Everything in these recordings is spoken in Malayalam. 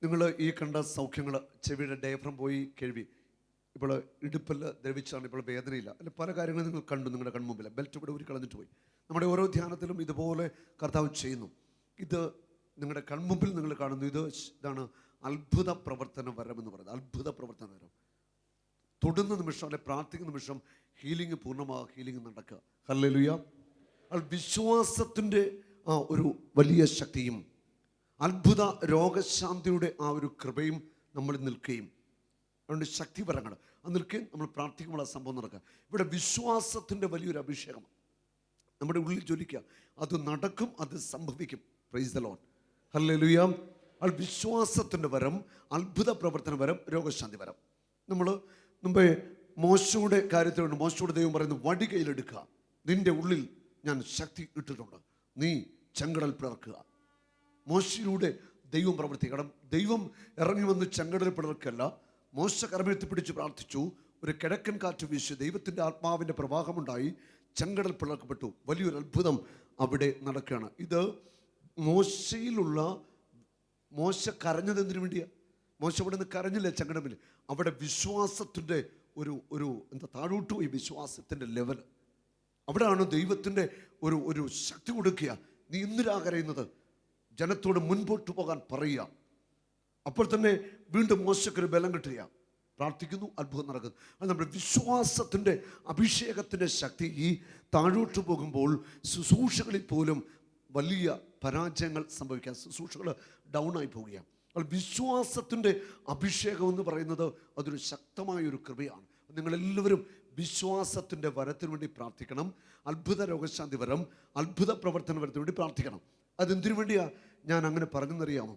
നിങ്ങൾ ഈ കണ്ട സൗഖ്യങ്ങൾ, ചെവിയുടെ ഡയഫ്രം പോയി കേൾവി, ഇപ്പോൾ ഇടുപ്പിൽ ദ്രവിച്ചാണ്, ഇപ്പോൾ വേദനയില്ല, അല്ലെ പല കാര്യങ്ങളും നിങ്ങൾ കണ്ടു നിങ്ങളുടെ കൺമുമ്പിൽ. ബെൽറ്റ് ഇവിടെ ഊരി കളഞ്ഞിട്ട് പോയി. നമ്മുടെ ഓരോ ധ്യാനത്തിലും ഇതുപോലെ കർത്താവ് ചെയ്യുന്നു. ഇത് നിങ്ങളുടെ കൺമുമ്പിൽ നിങ്ങൾ കാണുന്നു. ഇതാണ് അത്ഭുത പ്രവർത്തന വരം എന്ന് പറയുന്നത്. അത്ഭുത പ്രവർത്തന വരം. തൊടുന്ന നിമിഷം അല്ലെ പ്രാർത്ഥിക്കുന്ന നിമിഷം ഹീലിംഗ് പൂർണ്ണമാകുക, ഹീലിംഗ് നടക്കുക. ഹല്ലേലൂയ. വിശ്വാസത്തിൻ്റെ ആ ഒരു വലിയ ശക്തിയും അത്ഭുത രോഗശാന്തിയുടെ ആ ഒരു കൃപയും നമ്മൾ നിൽക്കുകയും, അതുകൊണ്ട് ശക്തിപരങ്ങൾ അത് നിൽക്കുകയും നമ്മൾ പ്രാർത്ഥിക്കുമ്പോൾ ആ സംഭവം നടക്കുക. ഇവിടെ വിശ്വാസത്തിൻ്റെ വലിയൊരു അഭിഷേകം നമ്മുടെ ഉള്ളിൽ ജ്വലിക്കുക. അത് നടക്കും, അത് സംഭവിക്കും. Praise the Lord. ഹല്ലേലൂയ. വിശ്വാസത്തിൻ്റെ വരം, അത്ഭുത പ്രവർത്തന വരം, രോഗശാന്തി വരം. നമ്മൾ മുമ്പേ മോശയുടെ കാര്യത്തിലുണ്ട്. മോശയുടെ ദൈവം പറയുന്നു, വടി കയ്യിലെടുക്കുക, നിന്റെ ഉള്ളിൽ ഞാൻ ശക്തി ഇട്ടിട്ടുണ്ട്, നീ ചെങ്കടൽ പിളർക്കുക. മോശയിലൂടെ ദൈവം പ്രവർത്തിക്കണം. ദൈവം ഇറങ്ങി വന്ന് ചെങ്കടൽ പിളർക്കല്ല, മോശ കരമെത്തി പിടിച്ച് പ്രാർത്ഥിച്ചു. ഒരു കിഴക്കൻ കാറ്റ് വീശി ദൈവത്തിൻ്റെ ആത്മാവിൻ്റെ പ്രവാഹമുണ്ടായി, ചെങ്കടൽ പിളർക്കപ്പെട്ടു. വലിയൊരു അത്ഭുതം അവിടെ നടക്കുകയാണ്. ഇത് മോശയിലുള്ള, മോശ കരഞ്ഞത് എന്തിനു വേണ്ടിയാണ്? മോശ അവിടെ നിന്ന് കരഞ്ഞില്ല ചെങ്കടലിൽ. അവിടെ വിശ്വാസത്തിൻ്റെ ഒരു എന്താ താഴോട്ട് പോയി, വിശ്വാസത്തിൻ്റെ ലെവൽ. അവിടെയാണ് ദൈവത്തിൻ്റെ ഒരു ശക്തി കൊടുക്കുക. നീ എന്തിനാ കരയുന്നത്? ജനത്തോട് മുൻപോട്ട് പോകാൻ പറയുക. അപ്പോൾ തന്നെ വീണ്ടും മോശക്കൊരു ബലം കിട്ടുക. പ്രാർത്ഥിക്കുന്നു, അത്ഭുതം നടക്കുന്നു. അത് നമ്മുടെ വിശ്വാസത്തിൻ്റെ അഭിഷേകത്തിൻ്റെ ശക്തി. ഈ താഴോട്ട് പോകുമ്പോൾ ശുശ്രൂഷകളിൽ പോലും വലിയ പരാജയങ്ങൾ സംഭവിക്കാം. ശുശ്രൂഷകൾ ഡൗൺ ആയി പോവുകയാണ്. വിശ്വാസത്തിൻ്റെ അഭിഷേകം എന്ന് പറയുന്നത് അതൊരു ശക്തമായൊരു കൃപയാണ്. നിങ്ങളെല്ലാവരും വിശ്വാസത്തിൻ്റെ വരത്തിന് വേണ്ടി പ്രാർത്ഥിക്കണം. അത്ഭുത രോഗശാന്തി വരം, അത്ഭുത പ്രവർത്തന വരത്തിന് വേണ്ടി പ്രാർത്ഥിക്കണം. അതെന്തിനു വേണ്ടിയാണ് ഞാൻ അങ്ങനെ പറഞ്ഞെന്നറിയാമോ?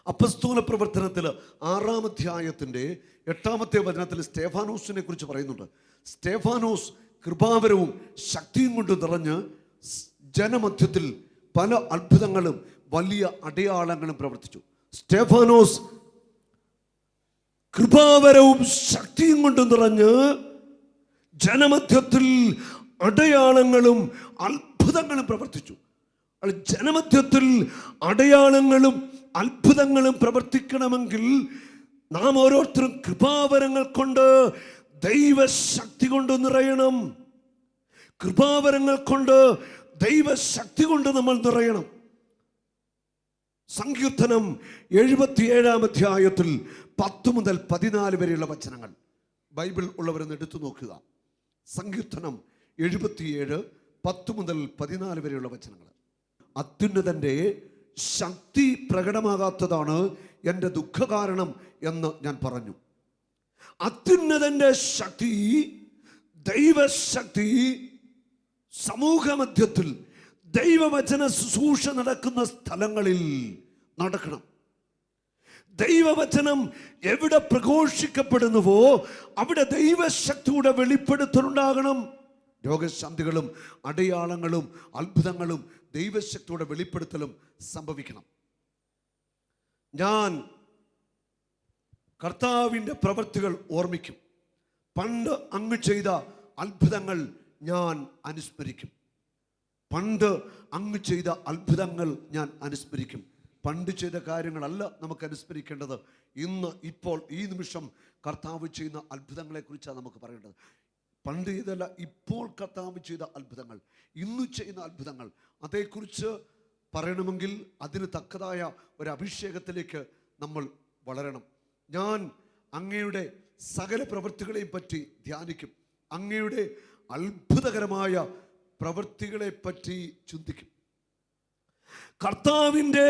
അപ്പസ്തോല പ്രവർത്തനത്തിൽ 6-ാം അധ്യായത്തിൻ്റെ 8-ാമത്തെ വചനത്തിൽ സ്തേഫാനോസിനെ കുറിച്ച് പറയുന്നുണ്ട്. സ്തേഫാനോസ് കൃപാവരവും ശക്തിയും കൊണ്ട് നിറഞ്ഞ് ജനമധ്യത്തിൽ പല അത്ഭുതങ്ങളും വലിയ അടയാളങ്ങളും പ്രവർത്തിച്ചു. സ്തേഫാനോസ് കൃപാവരവും ശക്തിയും കൊണ്ട് നിറഞ്ഞ് ജനമധ്യത്തിൽ അടയാളങ്ങളും അത്ഭുതങ്ങളും പ്രവർത്തിച്ചു. ജനമധ്യത്തിൽ അടയാളങ്ങളും അത്ഭുതങ്ങളും പ്രവർത്തിക്കണമെങ്കിൽ നാം ഓരോരുത്തരും കൃപാവരങ്ങൾ കൊണ്ട്, ദൈവശക്തി കൊണ്ട് നിറയണം. കൃപാവരങ്ങൾ കൊണ്ട്, ദൈവശക്തി കൊണ്ട് നമ്മൾ നിറയണം. സങ്കീർത്തനം 77-ാം അധ്യായത്തിൽ 10 മുതൽ 14 വരെയുള്ള വചനങ്ങൾ ബൈബിൾ ഉള്ളവരെന്ന് എടുത്തു നോക്കുക. സങ്കീർത്തനം 77, 10 മുതൽ 14 വരെയുള്ള വചനങ്ങൾ. അത്യുന്നതൻ്റെ ശക്തി പ്രകടമാകാത്തതാണ് എൻ്റെ ദുഃഖകാരണം എന്ന് ഞാൻ പറഞ്ഞു. അത്യുന്നതൻ്റെ ശക്തി, ദൈവശക്തി സമൂഹമധ്യത്തിൽ ദൈവവചന ശുശ്രൂഷ നടക്കുന്ന സ്ഥലങ്ങളിൽ നടക്കണം. ദൈവവചനം എവിടെ പ്രഘോഷിക്കപ്പെടുന്നുവോ അവിടെ ദൈവശക്തിയുടെ വെളിപ്പെടുത്തലുണ്ടാകണം. രോഗശാന്തികളും അടയാളങ്ങളും അത്ഭുതങ്ങളും ദൈവശക്തിയുടെ വെളിപ്പെടുത്തലും സംഭവിക്കണം. ഞാൻ കർത്താവിൻ്റെ പ്രവൃത്തികൾ ഓർമ്മിക്കും. പണ്ട് അങ്ങ് ചെയ്ത അത്ഭുതങ്ങൾ ഞാൻ അനുസ്മരിക്കും. പണ്ട് അങ്ങ് ചെയ്ത അത്ഭുതങ്ങൾ ഞാൻ അനുസ്മരിക്കും. പണ്ട് ചെയ്ത കാര്യങ്ങളല്ല നമുക്ക് അനുസ്മരിക്കേണ്ടത്. ഇന്ന്, ഇപ്പോൾ, ഈ നിമിഷം കർത്താവ് ചെയ്യുന്ന അത്ഭുതങ്ങളെക്കുറിച്ചാണ് നമുക്ക് പറയേണ്ടത്. പണ്ട് ചെയ്തല്ല, ഇപ്പോൾ കർത്താവ് ചെയ്ത അത്ഭുതങ്ങൾ, ഇന്ന് ചെയ്യുന്ന അത്ഭുതങ്ങൾ, അതേക്കുറിച്ച് പറയണമെങ്കിൽ അതിന് തക്കതായ ഒരു അഭിഷേകത്തിലേക്ക് നമ്മൾ വളരണം. ഞാൻ അങ്ങയുടെ സകല പ്രവൃത്തികളെയും പറ്റി ധ്യാനിക്കും. അങ്ങയുടെ അത്ഭുതകരമായ പ്രവൃത്തികളെ പറ്റി ചിന്തിക്കും. കർത്താവിൻ്റെ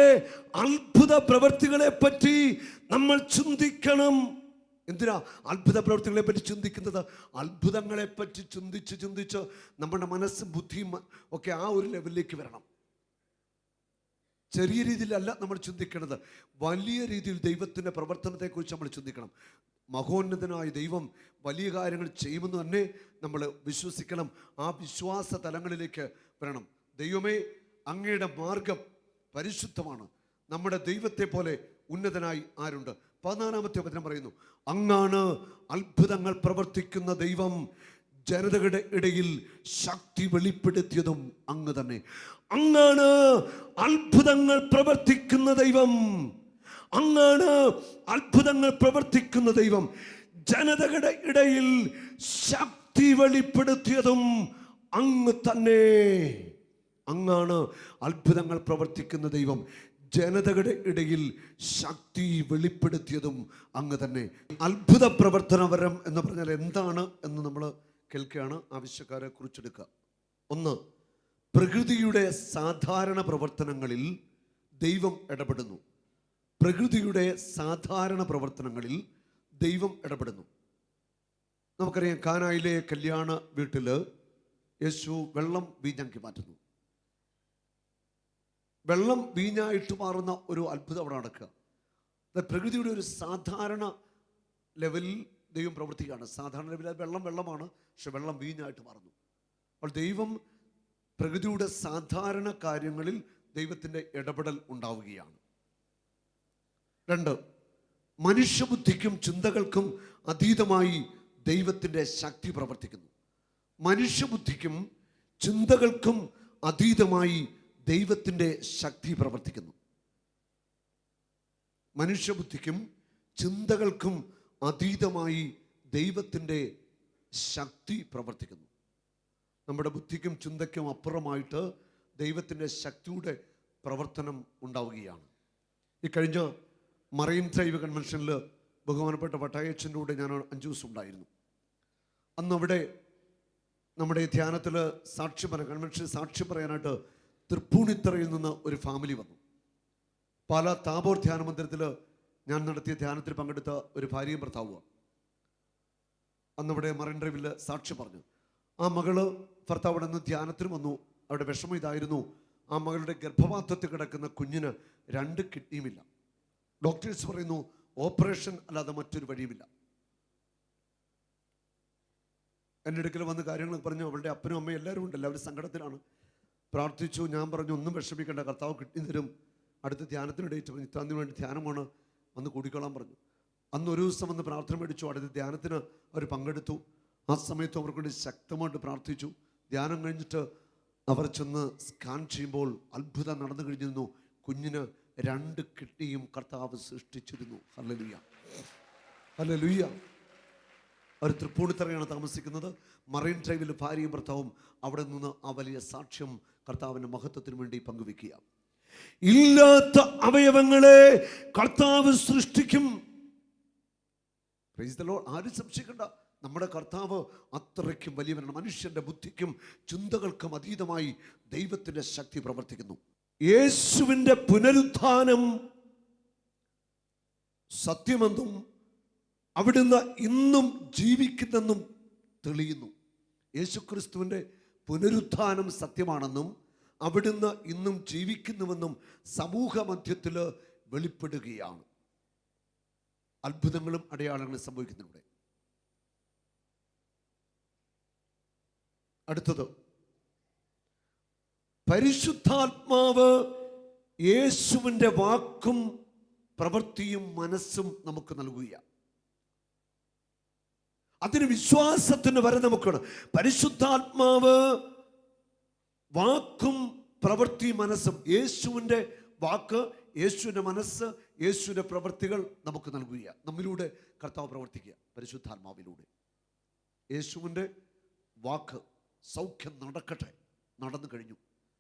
അത്ഭുത പ്രവൃത്തികളെ പറ്റി നമ്മൾ ചിന്തിക്കണം. എന്തിനാ അത്ഭുത പ്രവൃത്തികളെ പറ്റി ചിന്തിക്കുന്നത്? അത്ഭുതങ്ങളെ പറ്റി ചിന്തിച്ച് നമ്മുടെ മനസ്സും ബുദ്ധിയും ഒക്കെ ആ ഒരു ലെവലിലേക്ക് വരണം. ചെറിയ രീതിയിലല്ല നമ്മൾ ചിന്തിക്കേണ്ടത്, വലിയ രീതിയിൽ ദൈവത്തിൻ്റെ പ്രവർത്തനത്തെക്കുറിച്ച് നമ്മൾ ചിന്തിക്കണം. മഹോന്നതനായ ദൈവം വലിയ കാര്യങ്ങൾ ചെയ്യുമെന്ന് തന്നെ നമ്മൾ വിശ്വസിക്കണം. ആ വിശ്വാസ തലങ്ങളിലേക്ക് വരണം. ദൈവമേ, അങ്ങയുടെ മാർഗം പരിശുദ്ധമാണ്. നമ്മുടെ ദൈവത്തെ പോലെ ഉന്നതനായി ആരുണ്ട്? 14-ാമത്തെ വചനം പറയുന്നു, അങ്ങാണ് അത്ഭുതങ്ങൾ പ്രവർത്തിക്കുന്ന ദൈവം, ജനതകളുടെ ഇടയിൽ ശക്തി വെളിപ്പെടുത്തിയതും അങ്ങ് തന്നെ. അങ്ങാണ് അത്ഭുതങ്ങൾ പ്രവർത്തിക്കുന്ന ദൈവം. അങ്ങാണ് അത്ഭുതങ്ങൾ പ്രവർത്തിക്കുന്ന ദൈവം. ജനതകളുടെ ഇടയിൽ ശക്തി വെളിപ്പെടുത്തിയതും അങ്ങ് തന്നെ. അങ്ങാണ് അത്ഭുതങ്ങൾ പ്രവർത്തിക്കുന്ന ദൈവം. ജനതകളുടെ ഇടയിൽ ശക്തി വെളിപ്പെടുത്തിയതും അങ്ങ് തന്നെ. അത്ഭുത പ്രവർത്തനപരം എന്ന് പറഞ്ഞാൽ എന്താണ് എന്ന് നമ്മൾ കേൾക്കുകയാണ്. ആവശ്യക്കാരെ കുറിച്ചെടുക്കുക. ഒന്ന്, പ്രകൃതിയുടെ സാധാരണ പ്രവർത്തനങ്ങളിൽ ദൈവം ഇടപെടുന്നു. പ്രകൃതിയുടെ സാധാരണ പ്രവർത്തനങ്ങളിൽ ദൈവം ഇടപെടുന്നു. നമുക്കറിയാം, കാനായിലെ കല്യാണ വീട്ടിൽ യേശു വെള്ളം വീഞ്ഞാക്കി മാറ്റുന്നു. വെള്ളം വീഞ്ഞായിട്ട് മാറുന്ന ഒരു അത്ഭുതം അവിടെ നടക്കുക. പ്രകൃതിയുടെ ഒരു സാധാരണ ലെവലിൽ ദൈവം പ്രവർത്തിക്കുകയാണ്. സാധാരണ ലെവലിൽ വെള്ളം വെള്ളമാണ്, പക്ഷെ വെള്ളം വീഞ്ഞായിട്ട് മാറുന്നു. അപ്പോൾ ദൈവം പ്രകൃതിയുടെ സാധാരണ കാര്യങ്ങളിൽ ദൈവത്തിൻ്റെ ഇടപെടൽ ഉണ്ടാവുകയാണ്. രണ്ട്, മനുഷ്യബുദ്ധിക്കും ചിന്തകൾക്കും അതീതമായി ദൈവത്തിൻ്റെ ശക്തി പ്രവർത്തിക്കുന്നു. മനുഷ്യബുദ്ധിക്കും ചിന്തകൾക്കും അതീതമായി ദൈവത്തിൻ്റെ ശക്തി പ്രവർത്തിക്കുന്നു. മനുഷ്യബുദ്ധിക്കും ചിന്തകൾക്കും അതീതമായി ദൈവത്തിൻ്റെ ശക്തി പ്രവർത്തിക്കുന്നു. നമ്മുടെ ബുദ്ധിക്കും ചിന്തയ്ക്കും അപ്പുറമായിട്ട് ദൈവത്തിൻ്റെ ശക്തിയുടെ പ്രവർത്തനം ഉണ്ടാവുകയാണ്. ഈ കഴിഞ്ഞ മറൈൻ ഡ്രൈവ് കൺവെൻഷനിൽ ബഹുമാനപ്പെട്ട വട്ടായച്ചൻ്റെ കൂടെ ഞാൻ 5 ദിവസം ഉണ്ടായിരുന്നു. അന്ന് അവിടെ നമ്മുടെ ധ്യാനത്തിൽ കൺവെൻഷനിൽ സാക്ഷി പറയാനായിട്ട് തൃപ്പൂണിത്തറയിൽ നിന്ന് ഒരു ഫാമിലി വന്നു. പാലാ താബോർ ധ്യാന മന്ദിരത്തിൽ ഞാൻ നടത്തിയ ധ്യാനത്തിൽ പങ്കെടുത്ത ഒരു ഭാര്യയും ഭർത്താവുക. അന്നവിടെ മറൈൻ ഡ്രൈവിൽ സാക്ഷി പറഞ്ഞു. ആ മകള് ഭർത്താവ് നിന്ന് ധ്യാനത്തിന് വന്നു. അവരുടെ വിഷമം ഇതായിരുന്നു, ആ മകളുടെ ഗർഭപാത്രത്തിൽ കിടക്കുന്ന കുഞ്ഞിന് 2 കിഡ്നിയുമില്ല. ഡോക്ടേഴ്സ് പറയുന്നു ഓപ്പറേഷൻ അല്ലാതെ മറ്റൊരു വഴിയുമില്ല. എൻ്റെ അടുക്കൽ വന്ന് കാര്യങ്ങൾ പറഞ്ഞു. അവളുടെ അപ്പനും അമ്മയും എല്ലാവരും ഉണ്ട്, എല്ലാവരും സങ്കടത്തിലാണ്. പ്രാർത്ഥിച്ചു. ഞാൻ പറഞ്ഞു ഒന്നും വിഷമിക്കേണ്ട, കർത്താവ് കിഡ്നി തരും. അടുത്ത ധ്യാനത്തിന് ഡേറ്റ് പറഞ്ഞു, ഇത്താന്തിന് വേണ്ടി ധ്യാനമാണ്, വന്ന് കൂടിക്കൊള്ളാൻ പറഞ്ഞു. അന്ന് ഒരു ദിവസം വന്ന് പ്രാർത്ഥന മേടിച്ചു. അടുത്ത ധ്യാനത്തിന് അവർ പങ്കെടുത്തു. ആ സമയത്ത് അവർക്ക് വേണ്ടി ശക്തമായിട്ട് പ്രാർത്ഥിച്ചു. ധ്യാനം കഴിഞ്ഞിട്ട് അവർ ചെന്ന് സ്കാൻ ചെയ്യുമ്പോൾ അത്ഭുതം നടന്നു കഴിഞ്ഞിരുന്നു. കുഞ്ഞിന് 2 കിഡ്നിയും കർത്താവ് സൃഷ്ടിച്ചിരുന്നു. Hallelujah, hallelujah. അവർ തൃപ്പൂണിത്തറയാണ് താമസിക്കുന്നത്. മറൈൻ ഡ്രൈവിൽ ഭാര്യയും ഭർത്താവും അവിടെ നിന്ന് ആ വലിയ സാക്ഷ്യം കർത്താവിൻ്റെ മഹത്വത്തിന് വേണ്ടി പങ്കുവെക്കുക. ഇല്ലാത്ത അവയവങ്ങളെ കർത്താവ് സൃഷ്ടിക്കും. Praise the Lord. ആരും സംശയിക്കണ്ട, നമ്മുടെ കർത്താവ് അത്രയ്ക്കും വലിയവനാണ്. മനുഷ്യന്റെ ബുദ്ധിക്കും ചിന്തകൾക്കും അതീതമായി ദൈവത്തിൻ്റെ ശക്തി പ്രവർത്തിക്കുന്നു. യേശുവിൻ്റെ പുനരുത്ഥാനം സത്യമെന്നും അവിടുന്ന് ഇന്നും ജീവിക്കുന്നെന്നും തെളിയുന്നു. യേശുക്രിസ്തുവിൻ്റെ പുനരുത്ഥാനം സത്യമാണെന്നും അവിടുന്ന് ഇന്നും ജീവിക്കുന്നുവെന്നും സമൂഹ മധ്യത്തിൽ വെളിപ്പെടുകയാണ്. അത്ഭുതങ്ങളും അടയാളങ്ങളും സംഭവിക്കുന്നുണ്ട്. അടുത്തത്, പരിശുദ്ധാത്മാവ് യേശുവിൻ്റെ വാക്കും പ്രവൃത്തിയും മനസ്സും നമുക്ക് നൽകുക. അതിന് വിശ്വാസത്തിന് വരെ നമുക്കാണ്. പരിശുദ്ധാത്മാവ് വാക്കും പ്രവൃത്തി മനസ്സും, യേശുവിൻ്റെ വാക്ക്, യേശുവിൻ്റെ മനസ്സ്, യേശുവിൻ്റെ പ്രവൃത്തികൾ നമുക്ക് നൽകുക. നമ്മിലൂടെ കർത്താവ് പ്രവർത്തിക്കുക പരിശുദ്ധാത്മാവിലൂടെ. യേശുവിൻ്റെ വാക്ക്, സൗഖ്യം നടക്കട്ടെ, നടന്നു കഴിഞ്ഞു.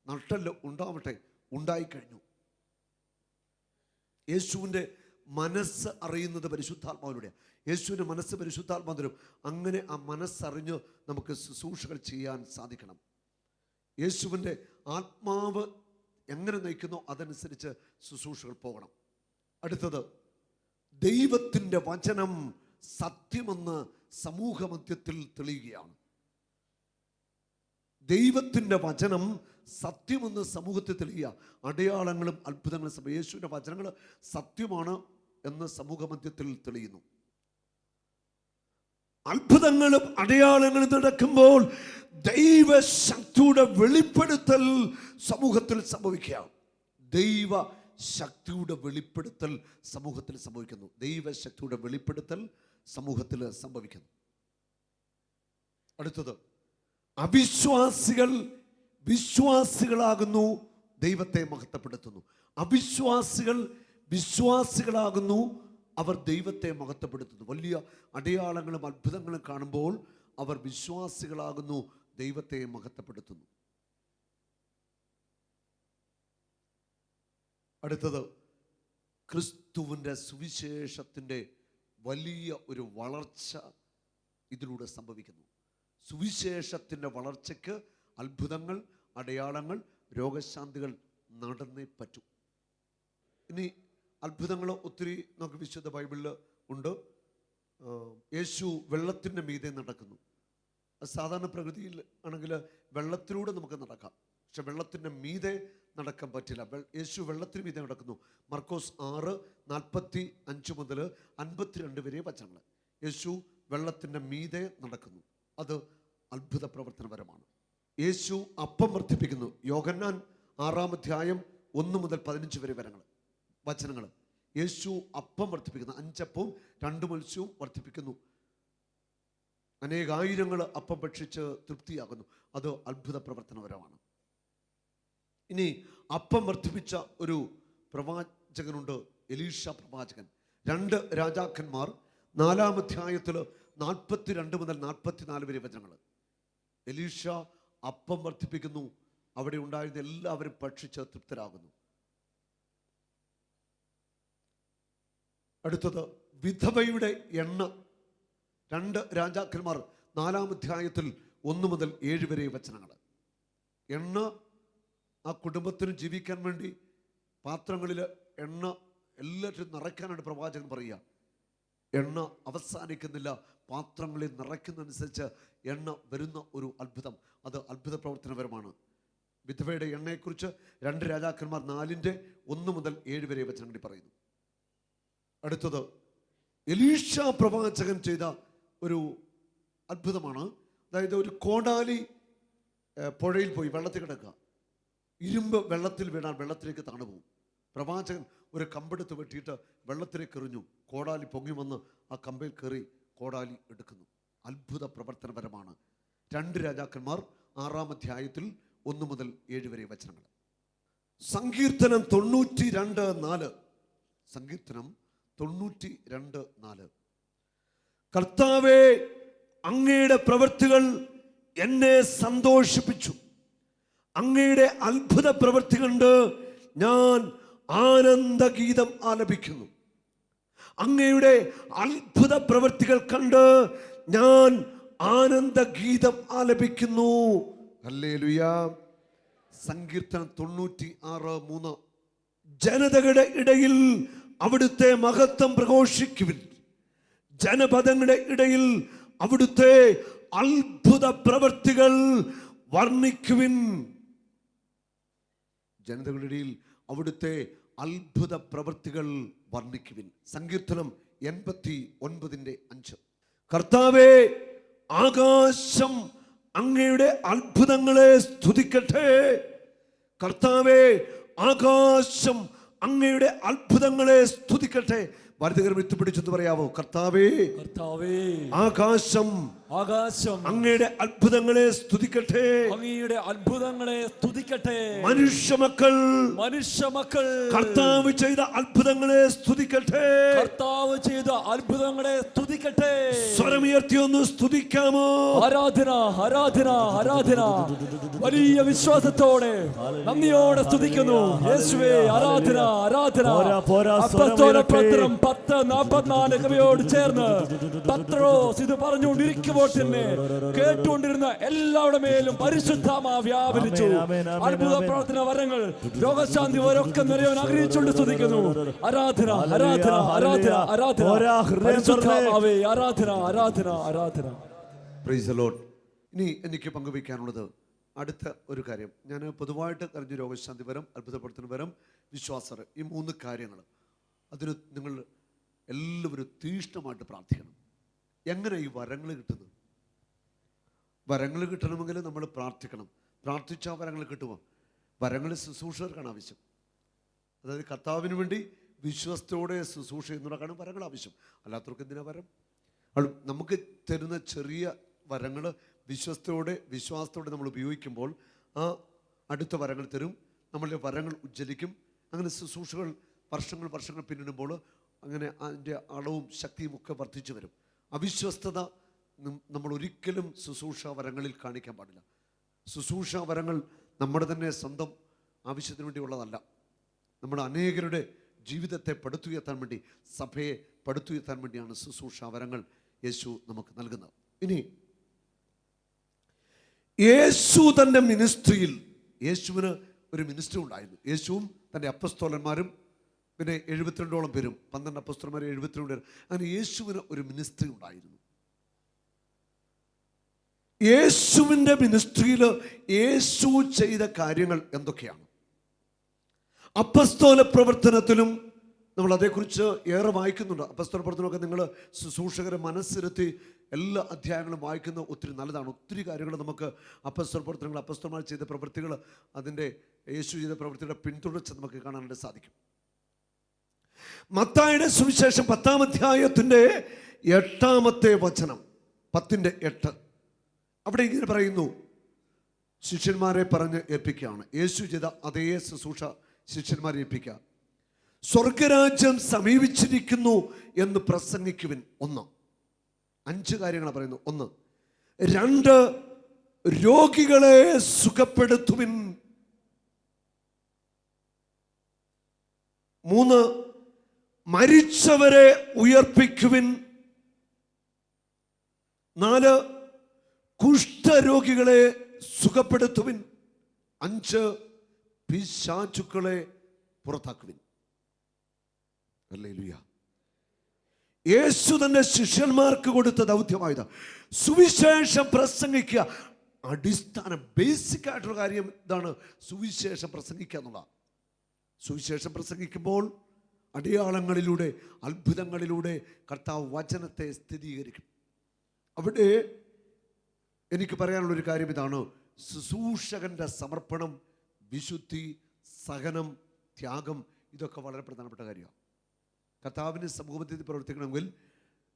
നട്ടല് ഉണ്ടാവട്ടെ, ഉണ്ടായിക്കഴിഞ്ഞു. യേശുവിൻ്റെ മനസ്സ് അറിയുന്നത് പരിശുദ്ധാത്മാവിലൂടെ. യേശുവിൻ്റെ മനസ്സ് പരിശുദ്ധാത്മാവ് തരും. അങ്ങനെ ആ മനസ്സറിഞ്ഞ് നമുക്ക് ശുശ്രൂഷകൾ ചെയ്യാൻ സാധിക്കണം. യേശുവിൻ്റെ ആത്മാവ് എങ്ങനെ നയിക്കുന്നോ അതനുസരിച്ച് ശുശ്രൂഷകൾ പോകണം. അടുത്തത്, ദൈവത്തിൻ്റെ വചനം സത്യമെന്ന് സമൂഹ മധ്യത്തിൽ തെളിയുകയാണ്. ദൈവത്തിൻ്റെ വചനം സത്യമെന്ന് സമൂഹത്തിൽ തെളിയുക. അടയാളങ്ങളും അത്ഭുതങ്ങളും യേശുവിൻ്റെ വചനങ്ങൾ സത്യമാണ് എന്ന് സമൂഹ മധ്യത്തിൽ തെളിയുന്നു. അത്ഭുതങ്ങളും അടയാളങ്ങളും നടക്കുമ്പോൾ ദൈവശക്തിയുടെ വെളിപ്പെടുത്തൽ സമൂഹത്തിൽ സംഭവിക്കുക. ദൈവശക്തിയുടെ വെളിപ്പെടുത്തൽ സമൂഹത്തിൽ സംഭവിക്കുന്നു. ദൈവശക്തിയുടെ വെളിപ്പെടുത്തൽ സമൂഹത്തിൽ സംഭവിക്കുന്നു. അടുത്തത്, അവിശ്വാസികൾ വിശ്വാസികളാകുന്നു, ദൈവത്തെ മഹത്വപ്പെടുത്തുന്നു. അവിശ്വാസികൾ വിശ്വാസികളാകുന്നു അവർ ദൈവത്തെ മഹത്വപ്പെടുത്തുന്നു. വലിയ അടയാളങ്ങളും അത്ഭുതങ്ങളും കാണുമ്പോൾ അവർ വിശ്വാസികളാകുന്നു ദൈവത്തെ മഹത്വപ്പെടുത്തുന്നു. അടുത്തത്, ക്രിസ്തുവിൻ്റെ സുവിശേഷത്തിൻ്റെ വലിയ ഒരു വളർച്ച ഇതിലൂടെ സംഭവിക്കുന്നു. സുവിശേഷത്തിൻ്റെ വളർച്ചയ്ക്ക് അത്ഭുതങ്ങൾ, അടയാളങ്ങൾ, രോഗശാന്തികൾ നടന്നേ പറ്റൂ. ഇനി അത്ഭുതങ്ങൾ ഒത്തിരി നമുക്ക് വിശുദ്ധ ബൈബിളിൽ ഉണ്ട്. യേശു വെള്ളത്തിൻ്റെ മീതെ നടക്കുന്നു. സാധാരണ പ്രകൃതിയിൽ ആണെങ്കിൽ വെള്ളത്തിലൂടെ നമുക്ക് നടക്കാം, പക്ഷെ വെള്ളത്തിൻ്റെ മീതെ നടക്കാൻ പറ്റില്ല. യേശു വെള്ളത്തിന് മീതെ നടക്കുന്നു. മർക്കോസ് 6:45 മുതൽ 52 വരെ വചനങ്ങൾ. യേശു വെള്ളത്തിൻ്റെ മീതെ നടക്കുന്നു. അത് അത്ഭുത പ്രവർത്തനപരമാണ്. യേശു അപ്പം വർദ്ധിപ്പിക്കുന്നു. യോഹന്നാൻ 6 1 മുതൽ 15 വരെ വചനങ്ങൾ. യേശു അപ്പം വർദ്ധിപ്പിക്കുന്നു. 5 അപ്പവും 2 മത്സ്യവും വർദ്ധിപ്പിക്കുന്നു. അനേകായിരങ്ങൾ അപ്പം ഭക്ഷിച്ച് തൃപ്തിയാകുന്നു. അത് അത്ഭുത പ്രവർത്തനപരമാണ്. ഇനി അപ്പം വർദ്ധിപ്പിച്ച ഒരു പ്രവാചകനുണ്ട്, എലീഷ പ്രവാചകൻ. 2 രാജാക്കന്മാർ 4-ാം അധ്യായത്തിൽ 42 മുതൽ 44 വരെ വചനങ്ങൾ. എലീഷ അപ്പം വർദ്ധിപ്പിക്കുന്നു. അവിടെ ഉണ്ടായിരുന്ന എല്ലാവരും ഭക്ഷിച്ച് തൃപ്തരാകുന്നു. അടുത്തത്, വിധവയുടെ എണ്ണ. 2 രാജാക്കന്മാർ 4-ാം അധ്യായത്തിൽ 1 മുതൽ 7 വരെ വചനങ്ങൾ. എണ്ണ ആ കുടുംബത്തിന് ജീവിക്കാൻ വേണ്ടി പാത്രങ്ങളിൽ എണ്ണ എല്ലാറ്റിലും നിറയ്ക്കാനാണ് പ്രവാചകൻ പറയുക. എണ്ണ അവസാനിക്കുന്നില്ല, പാത്രങ്ങളിൽ നിറയ്ക്കുന്നതനുസരിച്ച് എണ്ണ വരുന്ന ഒരു അത്ഭുതം. അത് അത്ഭുത പ്രവർത്തനപരമാണ്. വിധവയുടെ എണ്ണയെക്കുറിച്ച് 2 രാജാക്കന്മാർ 4:1 മുതൽ 7 വരെ വചനങ്ങളിൽ പറയുന്നു. അടുത്തത്, എലീഷ പ്രവാചകൻ ചെയ്ത ഒരു അത്ഭുതമാണ്. അതായത് ഒരു കോടാലി പുഴയിൽ പോയി വെള്ളത്തിൽ കിടക്കുക. ഇരുമ്പ് വെള്ളത്തിൽ വീണാൽ വെള്ളത്തിലേക്ക് താണുപോകും. പ്രവാചകൻ ഒരു കമ്പെടുത്ത് വെട്ടിയിട്ട് വെള്ളത്തിലേക്ക് എറിഞ്ഞു. കോടാലി പൊങ്ങി വന്ന് ആ കമ്പയിൽ കയറി കോടാലി എടുക്കുന്നു. അത്ഭുത പ്രവർത്തനപരമാണ്. 2 രാജാക്കന്മാർ 6-ാം അധ്യായത്തിൽ 1 മുതൽ 7 വരെ വചനങ്ങൾ. സങ്കീർത്തനം 92:4. സങ്കീർത്തനം 92:4. കർത്താവേ, അങ്ങയുടെ പ്രവൃത്തികൾ എന്നെ സന്തോഷിപ്പിച്ചു. അങ്ങയുടെ അത്ഭുത പ്രവൃത്തി കണ്ട് ഞാൻ ആനന്ദഗീതം ആലപിക്കുന്നു. അങ്ങയുടെ അത്ഭുത പ്രവൃത്തികൾ കണ്ട് ഞാൻ ആനന്ദഗീതം ആലപിക്കുന്നു. ഹല്ലേലൂയ. സങ്കീർത്തനം 96:3. ജനതകളുടെ ഇടയിൽ അവിടുത്തെ മഹത്വം പ്രഘോഷിക്കുവിൻ. ജനപദങ്ങളുടെ ഇടയിൽ അവിടുത്തെ അത്ഭുത പ്രവൃത്തികൾ വർണ്ണിക്കുവിൻ. ജനതകളുടെ ഇടയിൽ അവിടുത്തെ അത്ഭുത പ്രവൃത്തികൾ വർണ്ണിക്കുവിൻ. സങ്കീർത്തനം 89:5. കർത്താവേ, ആകാശം അങ്ങയുടെ അത്ഭുതങ്ങളെ സ്തുതിക്കട്ടെ. കർത്താവേ, ആകാശം അങ്ങയുടെ അത്ഭുതങ്ങളെ സ്തുതിക്കട്ടെ. ഭാരതീയർ വിത്തുപിടിച്ചെന്ന് പറയാവോ? കർത്താവേ, കർത്താവേ, ആകാശം ആകാശം അങ്ങയുടെ അത്ഭുതങ്ങളെ സ്തുതിക്കട്ടെ. അങ്ങയുടെ അത്ഭുതങ്ങളെ സ്തുതിക്കട്ടെ. മനുഷ്യമക്കൾ കർത്താവ് ചെയ്ത അത്ഭുതങ്ങളെ സ്തുതിക്കട്ടെ. കർത്താവ് ചെയ്ത അത്ഭുതങ്ങളെ സ്തുതിക്കട്ടെ. സ്വരമുയർത്തി ഒന്ന് സ്തുതിക്കാമോ? ആരാധന, ആരാധന, ആരാധന. വലിയ വിശ്വാസത്തോടെ നന്ദിയോടെ സ്തുതിക്കുന്നു യേശുവേ. ആരാധന, ആരാധന. അപ്പോസ്തല പത്രം 10:44 കവിയോട് ചേർന്ന് പത്രോസ് ഇത് പറഞ്ഞുകൊണ്ടിരിക്കുമ്പോൾ തന്നെ കേട്ടുകൊണ്ടിരുന്ന എല്ലാവരുടെ മേലും പരിശുദ്ധാത്മാവ് വ്യാപരിച്ചു. അത്ഭുത പ്രവർത്തന വരങ്ങൾ, രോഗശാന്തി വരൊക്കെ നിറയാൻ ആഗ്രഹിച്ചുകൊണ്ട് സ്തുതിക്കുന്നു. ആരാധന, ആരാധന, ആരാധന, ആരാധന. പരിശുദ്ധാത്മാവേ, ആരാധന, ആരാധന, ആരാധന. Praise the Lord. ഇനി എനിക്ക് പങ്കുവയ്ക്കാനുള്ളത് അടുത്ത ഒരു കാര്യം. ഞാൻ പൊതുവായിട്ട് അറിഞ്ഞ രോഗശാന്തി വരം, അത്ഭുത പ്രവർത്തന വരം, വിശ്വാസവരം, ഈ 3 കാര്യങ്ങൾ. അതിന് നിങ്ങൾ എല്ലാവരും തീഷ്ണമായിട്ട് പ്രാർത്ഥിക്കണം. എങ്ങനെ ഈ വരങ്ങൾ കിട്ടുന്നത്? വരങ്ങൾ കിട്ടണമെങ്കിൽ നമ്മൾ പ്രാർത്ഥിക്കണം. പ്രാർത്ഥിച്ചാൽ വരങ്ങൾ കിട്ടുമോ? വരങ്ങൾ ശുശ്രൂഷകർക്കാണ് ആവശ്യം. അതായത് കർത്താവിന് വേണ്ടി വിശ്വസ്തയോടെ ശുശ്രൂഷ ചെയ്യുന്നവർക്കാണ് വരങ്ങൾ ആവശ്യം. അല്ലാത്തവർക്ക് എന്തിനാ വരം? നമുക്ക് തരുന്ന ചെറിയ വരങ്ങൾ വിശ്വാസത്തോടെ നമ്മൾ ഉപയോഗിക്കുമ്പോൾ ആ അടുത്ത വരങ്ങൾ തരും. നമ്മളുടെ വരങ്ങൾ ഉജ്ജ്വലിക്കും. അങ്ങനെ ശുശ്രൂഷകൾ വർഷങ്ങൾ പിന്നിടുമ്പോൾ അങ്ങനെ അതിൻ്റെ അളവും ശക്തിയും ഒക്കെ വർദ്ധിച്ചു വരും. അവിശ്വസ്തത നമ്മൾ ഒരിക്കലും ശുശ്രൂഷ വരങ്ങളിൽ കാണിക്കാൻ പാടില്ല. ശുശ്രൂഷ വരങ്ങൾ നമ്മുടെ തന്നെ സ്വന്തം ആവശ്യത്തിന് വേണ്ടിയുള്ളതല്ല. നമ്മൾ അനേകരുടെ ജീവിതത്തെ പടുത്തുയർത്താൻ വേണ്ടി, സഭയെ പടുത്തുയർത്താൻ വേണ്ടിയാണ് ശുശ്രൂഷ വരങ്ങൾ യേശു നമുക്ക് നൽകുന്നത്. ഇനി യേശു തൻ്റെ മിനിസ്ട്രിയിൽ, യേശുവിന് ഒരു മിനിസ്ട്രി ഉണ്ടായിരുന്നു. യേശുവും തൻ്റെ അപ്പസ്തോലന്മാരും പിന്നെ 72ഓളം പേരും, 12 അപ്പസ്തോലന്മാർ 72 പേരും, അങ്ങനെ യേശുവിന് ഒരു മിനിസ്ട്രി ഉണ്ടായിരുന്നു. യേശുവിൻ്റെ മിനിസ്ട്രിയിൽ യേശു ചെയ്ത കാര്യങ്ങൾ എന്തൊക്കെയാണ്? അപ്പസ്തോല പ്രവർത്തനത്തിലും നമ്മൾ അതേക്കുറിച്ച് ഏറെ വായിക്കുന്നുണ്ട്. അപ്പസ്തോല പ്രവർത്തനമൊക്കെ നിങ്ങൾ ശുശ്രൂഷകരെ മനസ്സിരുത്തി എല്ലാ അധ്യായങ്ങളും വായിക്കുന്നത് ഒത്തിരി നല്ലതാണ്. ഒത്തിരി കാര്യങ്ങൾ നമുക്ക് അപ്പസ്തോല പ്രവർത്തനങ്ങൾ, അപ്പസ്തോലന്മാർ ചെയ്ത പ്രവൃത്തികൾ, അതിൻ്റെ യേശു ചെയ്ത പ്രവൃത്തിയുടെ പിന്തുടർച്ച നമുക്ക് കാണാനായിട്ട് സാധിക്കും. മത്തായിയുടെ സുവിശേഷം 10-ാം അധ്യായത്തിൻ്റെ 8-ാമത്തെ വചനം, 10:8, അവിടെ ഇങ്ങനെ പറയുന്നു, ശിഷ്യന്മാരെ പറഞ്ഞ് ഏൽപ്പിക്കുകയാണ്. യേശു ചെയ്ത അതേ ശുശ്രൂഷ ശിഷ്യന്മാരെ ഏൽപ്പിക്കുക. സ്വർഗരാജ്യം സമീപിച്ചിരിക്കുന്നു എന്ന് പ്രസംഗിക്കുവിൻ. 1, 5 കാര്യങ്ങളാണ് പറയുന്നു. 1, 2, രോഗികളെ സുഖപ്പെടുത്തുവിൻ. 3, മരിച്ചവരെ ഉയർപ്പിക്കുവിൻ. 4, കുഷ്ഠരോഗികളെ സുഖപ്പെടുത്തുവിൻ. 5, പിശാചുക്കളെ പുറത്താക്കുവിൻ. ഹല്ലേലൂയ. യേശു തന്റെ ശിഷ്യന്മാർക്ക് കൊടുത്ത ദൗത്യമായത് സുവിശേഷം പ്രസംഗിക്കുക. അടിസ്ഥാന ബേസിക് ആയിട്ടുള്ള കാര്യം ഇതാണ്, സുവിശേഷം പ്രസംഗിക്കുക എന്നുള്ള. സുവിശേഷം പ്രസംഗിക്കുമ്പോൾ അടയാളങ്ങളിലൂടെ, അത്ഭുതങ്ങളിലൂടെ കർത്താവ് വചനത്തെ സ്ഥിരീകരിക്കും. അവിടെ എനിക്ക് പറയാനുള്ളൊരു കാര്യം ഇതാണ്, ശുശ്രൂഷകന്റെ സമർപ്പണം, വിശുദ്ധി, സഹനം, ത്യാഗം, ഇതൊക്കെ വളരെ പ്രധാനപ്പെട്ട കാര്യമാണ്. കർത്താവിന് സമൂഹത്തിൽ പ്രവർത്തിക്കണമെങ്കിൽ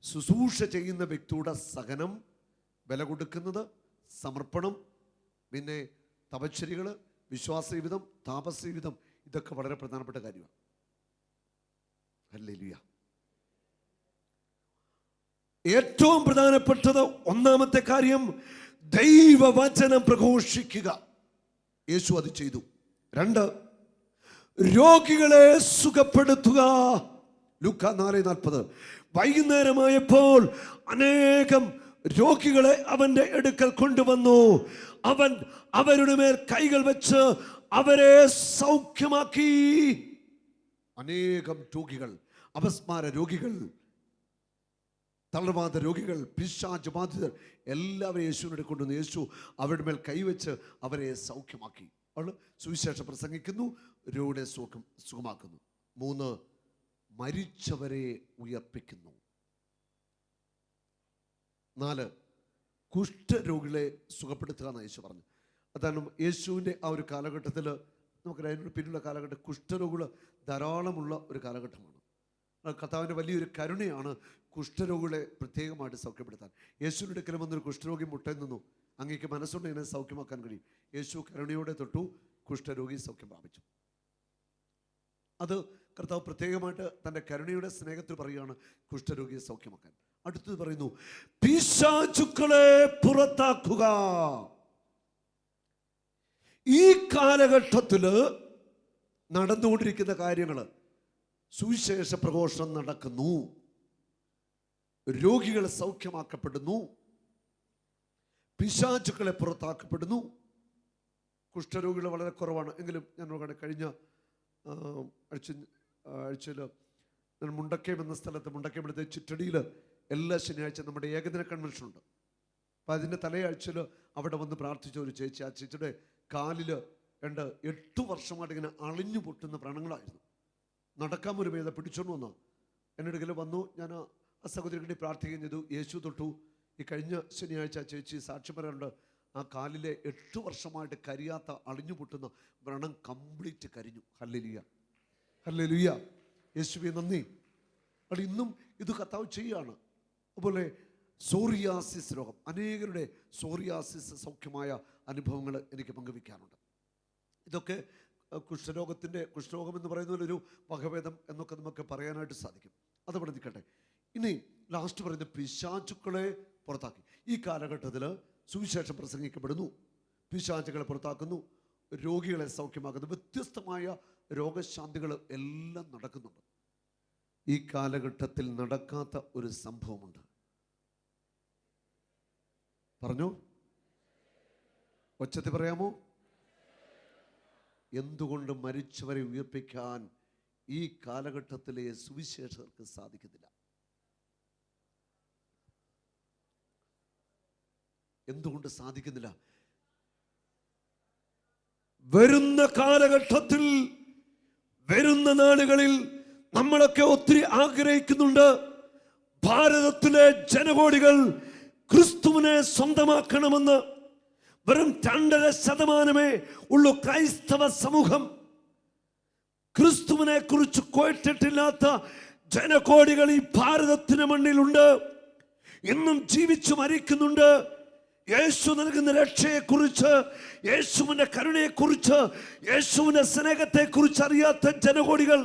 ശുശ്രൂഷ ചെയ്യുന്ന വ്യക്തിയുടെ സഹനം, വില കൊടുക്കുന്നത്, സമർപ്പണം, പിന്നെ തപശ്ചര്യകൾ, വിശ്വാസജീവിതം, താപസജീവിതം, ഇതൊക്കെ വളരെ പ്രധാനപ്പെട്ട കാര്യമാണ്. ഹല്ലേലൂയ. ഏറ്റവും പ്രധാനപ്പെട്ടത് 1-ാമത്തെ കാര്യം ദൈവവചനം പ്രഘോഷിക്കുക. യേശു അത് ചെയ്തു. 2, രോഗികളെ സുഖപ്പെടുത്തുക. ലൂക്കാ 4:40. വൈകുന്നേരമായപ്പോൾ അനേകം രോഗികളെ അവന്റെ അടുക്കൽ കൊണ്ടുവന്നു. അവൻ അവരുടെ മേൽ കൈകൾ വെച്ച് അവരെ സൗഖ്യമാക്കി. അനേകം രോഗികൾ, അപസ്മാര രോഗികൾ, തളർവാദ രോഗികൾ, പിശാച് ബാധിതർ, എല്ലാവരും യേശുവിനെ കൊണ്ടുവന്ന് യേശു അവരുടെ മേൽ കൈവച്ച് അവരെ സൗഖ്യമാക്കി. അവൾ സുവിശേഷം പ്രസംഗിക്കുന്നു, രോഗികളെ സുഖമാക്കുന്നു. 3, മരിച്ചവരെ ഉയർപ്പിക്കുന്നു. 4, കുഷ്ഠരോഗികളെ സുഖപ്പെടുത്തുക എന്ന് യേശു പറഞ്ഞു. അതാണ് യേശുവിൻ്റെ ആ ഒരു കാലഘട്ടത്തിൽ, നമുക്കറിയാം അതിനോട് പിന്നിലുള്ള കാലഘട്ടം കുഷ്ഠരോഗികൾ ധാരാളമുള്ള ഒരു കാലഘട്ടമാണ്. കർത്താവിൻ്റെ വലിയൊരു കരുണയാണ് കുഷ്ഠരോഗികളെ പ്രത്യേകമായിട്ട് സൗഖ്യപ്പെടുത്താൻ. യേശുവിൻ്റെ അടുക്കൽ വന്നൊരു കുഷ്ഠരോഗി മുട്ടയിൽ നിന്നു, അങ്ങേക്ക് മനസ്സുകൊണ്ട് എന്നെ സൗഖ്യമാക്കാൻ കഴിയും. യേശു കരുണയോടെ തൊട്ടു, കുഷ്ഠരോഗി സൗഖ്യം പ്രാപിച്ചു. അത് കർത്താവ് പ്രത്യേകമായിട്ട് തൻ്റെ കരുണയുടെ സ്നേഹത്തിൽ പറയുകയാണ് കുഷ്ഠരോഗിയെ സൗഖ്യമാക്കാൻ. അടുത്തത് പറയുന്നു, പിശാചുക്കളെ പുറത്താക്കുക. ഈ കാലഘട്ടത്തിൽ നടന്നുകൊണ്ടിരിക്കുന്ന കാര്യങ്ങൾ, സുവിശേഷ പ്രഘോഷണം നടക്കുന്നു, രോഗികൾ സൗഖ്യമാക്കപ്പെടുന്നു, പിശാചുക്കളെ പുറത്താക്കപ്പെടുന്നു. കുഷ്ഠരോഗികൾ വളരെ കുറവാണ്. എങ്കിലും ഞാൻ നോക്കട്ടെ, കഴിഞ്ഞ ആഴ്ചയിൽ ഞാൻ മുണ്ടക്കയം എന്ന സ്ഥലത്ത്, മുണ്ടക്കയത്തെ ചിറ്റടിയിൽ എല്ലാ ശനിയാഴ്ച നമ്മുടെ ഏകദിന കൺവെൻഷൻ ഉണ്ട്. അപ്പം അതിൻ്റെ തലയാഴ്ചയിൽ അവിടെ വന്ന് പ്രാർത്ഥിച്ച ഒരു ചേച്ചി, ആ ചേച്ചിയുടെ കാലിൽ 8 വർഷമായിട്ട് ഇങ്ങനെ അളിഞ്ഞു പൊട്ടുന്ന വ്രണങ്ങളായിരുന്നു. നടക്കാൻ ഒരു വേദ പിടിച്ചോണ്ട് വന്നു എൻ്റെ അടുക്കൽ വന്നു. ഞാൻ ആ സഹോദരിക്ക് വേണ്ടി പ്രാർത്ഥിക്കുകയും ചെയ്തു. യേശു തൊട്ടു. ഈ കഴിഞ്ഞ ശനിയാഴ്ച ചേച്ചി സാക്ഷ്യം പറയാറുണ്ട്, ആ കാലിലെ 8 വർഷമായിട്ട് കരിയാത്ത അളിഞ്ഞു പൊട്ടുന്ന വ്രണം കംപ്ലീറ്റ് കരിഞ്ഞു. ഹല്ലേലൂയ, ഹല്ലേലൂയ, യേശുവേ നന്ദി. അത് ഇന്നും ഇത് കർത്താവ് ചെയ്യുകയാണ്. അതുപോലെ സോറിയാസിസ് രോഗം, അനേകരുടെ സോറിയാസിസ് സൗഖ്യമായ അനുഭവങ്ങൾ എനിക്ക് പങ്കുവയ്ക്കാനുണ്ട്. ഇതൊക്കെ കുഷ്ഠരോഗം എന്ന് പറയുന്ന ഒരു വകഭേദം എന്നൊക്കെ നമുക്ക് പറയാനായിട്ട് സാധിക്കും. അതവിടെ നിൽക്കട്ടെ. ഇനി ലാസ്റ്റ് പറയുന്നത് പിശാചുക്കളെ പുറത്താക്കി. ഈ കാലഘട്ടത്തിൽ സുവിശേഷം പ്രസംഗിക്കപ്പെടുന്നു, പിശാചുക്കളെ പുറത്താക്കുന്നു, രോഗികളെ സൗഖ്യമാക്കുന്നു, വ്യത്യസ്തമായ രോഗശാന്തികൾ എല്ലാം നടക്കുന്നുണ്ട്. ഈ കാലഘട്ടത്തിൽ നടക്കാത്ത ഒരു സംഭവമുണ്ട്. പറഞ്ഞു, ഒച്ചത്തിൽ പറയാമോ? എന്തുകൊണ്ട് മരിച്ചവരെ ഉയർപ്പിക്കാൻ ഈ കാലഘട്ടത്തിലെ സുവിശേഷകർക്ക് സാധിക്കുന്നില്ല? എന്തുകൊണ്ട് സാധിക്കുന്നില്ല? വരുന്ന കാലഘട്ടത്തിൽ, വരുന്ന നാളുകളിൽ നമ്മളൊക്കെ ഒത്തിരി ആഗ്രഹിക്കുന്നുണ്ട്, ഭാരതത്തിലെ ജനകോടികൾ ക്രിസ്തുവിനെ സ്വന്തമാക്കണമെന്ന്. വെറും 2.5% ഉള്ളൂ ക്രൈസ്തവ സമൂഹം. ക്രിസ്തുവിനെ കുറിച്ച് കേട്ടിട്ടില്ലാത്ത ജനകോടികൾ ഈ ഭാരതത്തിന് മണ്ണിലുണ്ട്. ഇന്നും ജീവിച്ചു മരിക്കുന്നുണ്ട്. യേശു നൽകുന്ന രക്ഷയെക്കുറിച്ച്, യേശുവിന്റെ കരുണയെക്കുറിച്ച്, യേശുവിന്റെ സ്നേഹത്തെക്കുറിച്ച് അറിയാത്ത ജനകോടികൾ.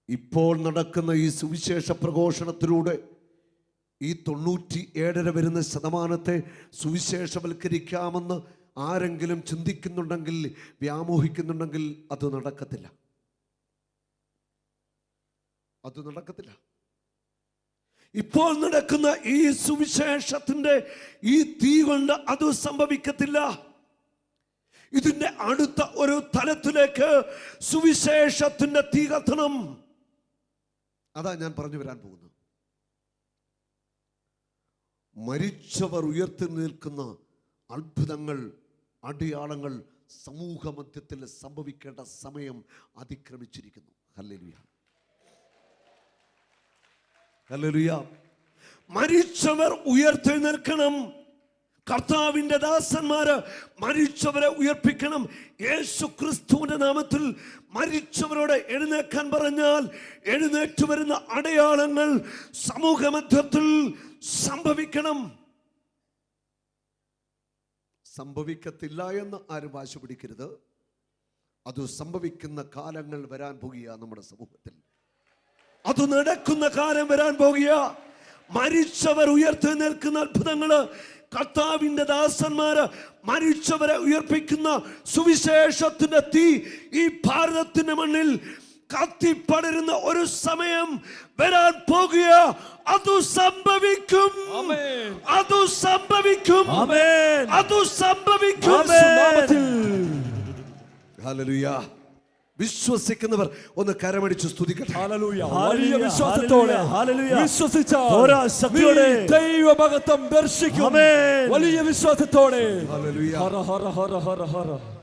ഇപ്പോൾ നടക്കുന്ന ഈ സുവിശേഷ പ്രഘോഷണത്തിലൂടെ ഈ 97.5 വരുന്ന ശതമാനത്തെ സുവിശേഷവൽക്കരിക്കാമെന്ന് ആരെങ്കിലും ചിന്തിക്കുന്നുണ്ടെങ്കിൽ, വ്യാമോഹിക്കുന്നുണ്ടെങ്കിൽ അത് നടക്കത്തില്ല. അത് നടക്കത്തില്ല. ഇപ്പോൾ നടക്കുന്ന ഈ സുവിശേഷത്തിന്റെ ഈ തീ കൊണ്ട് അത് സംഭവിക്കത്തില്ല. ഇതിന്റെ അടുത്ത ഒരു തലത്തിലേക്ക് സുവിശേഷത്തിന്റെ തീ കത്തണം. അതാ ഞാൻ പറഞ്ഞു വരാൻ പോകുന്നത്. മരിച്ചവർ ഉയർത്തി നിൽക്കുന്ന അത്ഭുതങ്ങൾ, അടയാളങ്ങൾ സമൂഹ മധ്യത്തിൽ സംഭവിക്കേണ്ട സമയം അതിക്രമിച്ചിരിക്കുന്നു. Hallelujah, hallelujah. മരിച്ചവർ ഉയർത്തി നിൽക്കണം. കർത്താവിന്റെ ദാസന്മാര് മരിച്ചവരെ ഉയർപ്പിക്കണം. യേശു ക്രിസ്തുവിന്റെ നാമത്തിൽ മരിച്ചവരോട് എഴുന്നേക്കാൻ പറഞ്ഞാൽ എഴുന്നേറ്റ് വരുന്ന അടയാളങ്ങൾ സമൂഹ മധ്യത്തിൽ സംഭവിക്കണം. സംഭവിക്കത്തില്ല എന്ന് ആരും വാശി പിടിക്കരുത്. അത് സംഭവിക്കുന്ന കാലങ്ങൾ വരാൻ പോകുക. നമ്മുടെ സമൂഹത്തിൽ അത് നടക്കുന്ന കാലം വരാൻ പോകുക. മരിച്ചവർ ഉയർത്തി നിൽക്കുന്ന അത്ഭുതങ്ങള്, കർത്താവിന്റെ ദാസന്മാര് മരിച്ചവരെ ഉയർപ്പിക്കുന്ന സുവിശേഷത്തിന്റെ തീ ഈ ഭാരതത്തിന്റെ മണ്ണിൽ കത്തിപ്പടരുന്ന ഒരു സമയം വരാൻ പോകുക. അത് സംഭവിക്കും, അത് സംഭവിക്കും, അത് സംഭവിക്കും. ഹല്ലേലൂയ. വിശ്വസിക്കുന്നവർ ഒന്ന് കരമടിച്ച് സ്തുതിക്കട്ടെ. ഹല്ലേലൂയ. വലിയ വിശ്വാസത്തോടെ വിശ്വസിച്ച ശക്തിയോടെ ദൈവമഹത്വം ദർശിക്കും. വലിയ വിശ്വാസത്തോടെ.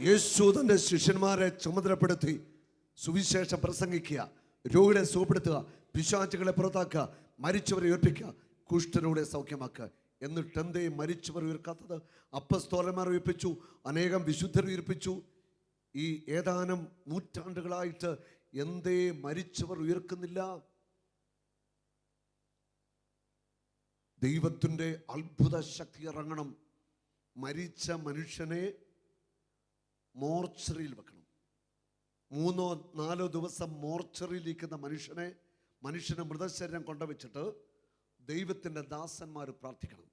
യേശു തന്റെ ശിഷ്യന്മാരെ ചുമതലപ്പെടുത്തി സുവിശേഷം പ്രസംഗിക്കുക, രോഗികളെ സുഖപ്പെടുത്തുക, പിശാചുകളെ പുറത്താക്കുക, മരിച്ചവരെ ഉയർപ്പിക്കുക, കുഷ്ഠരോഗികളെ സൗഖ്യമാക്കുക. എന്നിട്ട് എന്തേ മരിച്ചവർ ഉയർക്കാത്തത്? അപ്പസ്തോലന്മാർ ഉയർപ്പിച്ചു, അനേകം വിശുദ്ധർ ഉയർപ്പിച്ചു. ഈ ഏതാനും നൂറ്റാണ്ടുകളായിട്ട് എന്തേ മരിച്ചവർ ഉയർക്കുന്നില്ല? ദൈവത്തിൻ്റെ അത്ഭുത ശക്തി ഇറങ്ങണം. മരിച്ച മനുഷ്യനെ മോർച്ചറിയിൽ വെക്കണം. 3-4 ദിവസം മോർച്ചറിയിലിരിക്കുന്ന മനുഷ്യനെ മൃതശരീരം കൊണ്ടുവച്ചിട്ട് ദൈവത്തിൻ്റെ ദാസന്മാർ പ്രാർത്ഥിക്കണം.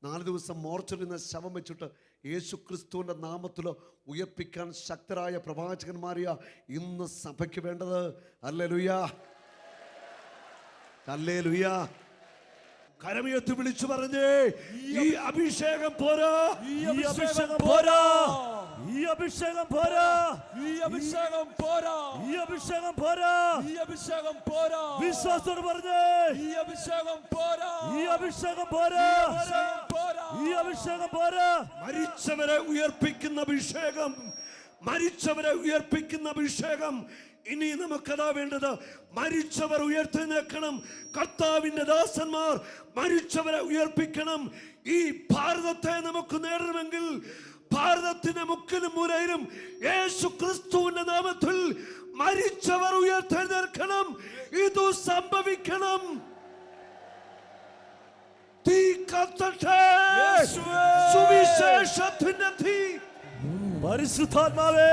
4 ദിവസം മോർച്ചറിയിൽ നിന്ന് ശവം വെച്ചിട്ട് യേശു ക്രിസ്തുവിൻ്റെ നാമത്തിൽ ഉയർപ്പിക്കാൻ ശക്തരായ പ്രവാചകന്മാരെയാ ഇന്ന് സഭയ്ക്ക് വേണ്ടത്. Hallelujah, hallelujah. കരമുയർത്തി വിളിച്ചു പറഞ്ഞേ, ഈ അഭിഷേകം പോരാ, ഈ അഭിഷേകം പോരാ, ഈ അഭിഷേകം പോരാ, ഈ അഭിഷേകം പോരാ, ഈ അഭിഷേകം പോരാ, ഈ അഭിഷേകം പോരാ. വിശ്വാസത്തോടെ പറഞ്ഞേ, ഈ അഭിഷേകം പോരാ, ഈ അഭിഷേകം പോരാ, ഈ അഭിഷേകം പോരാ. മരിച്ചവരെ ഉയർപ്പിക്കുന്ന അഭിഷേകം, മരിച്ചവരെ ഉയർപ്പിക്കുന്ന അഭിഷേകം. ഇനി നമുക്കതാ വേണ്ടത്. മരിച്ചവർ ഉയർത്തി നിൽക്കണം. കർത്താവിന്റെ ദാസന്മാർ മരിച്ചവരെ ഉയർപ്പിക്കണം. ഈ ഭാരതത്തെ നമുക്ക് നേടണമെങ്കിൽ ഭാരതത്തിന്റെ മുക്കിലും മൂലയിലും യേശു ക്രിസ്തുവിന്റെ നാമത്തിൽ മരിച്ചവർ ഉയർത്തെഴുന്നേൽക്കണം. ഇത് സംഭവിക്കണം. തീ കത്തട്ടെ, സുവിശേഷത്തിന്റെ തീ. പരിശുദ്ധാത്മാവേ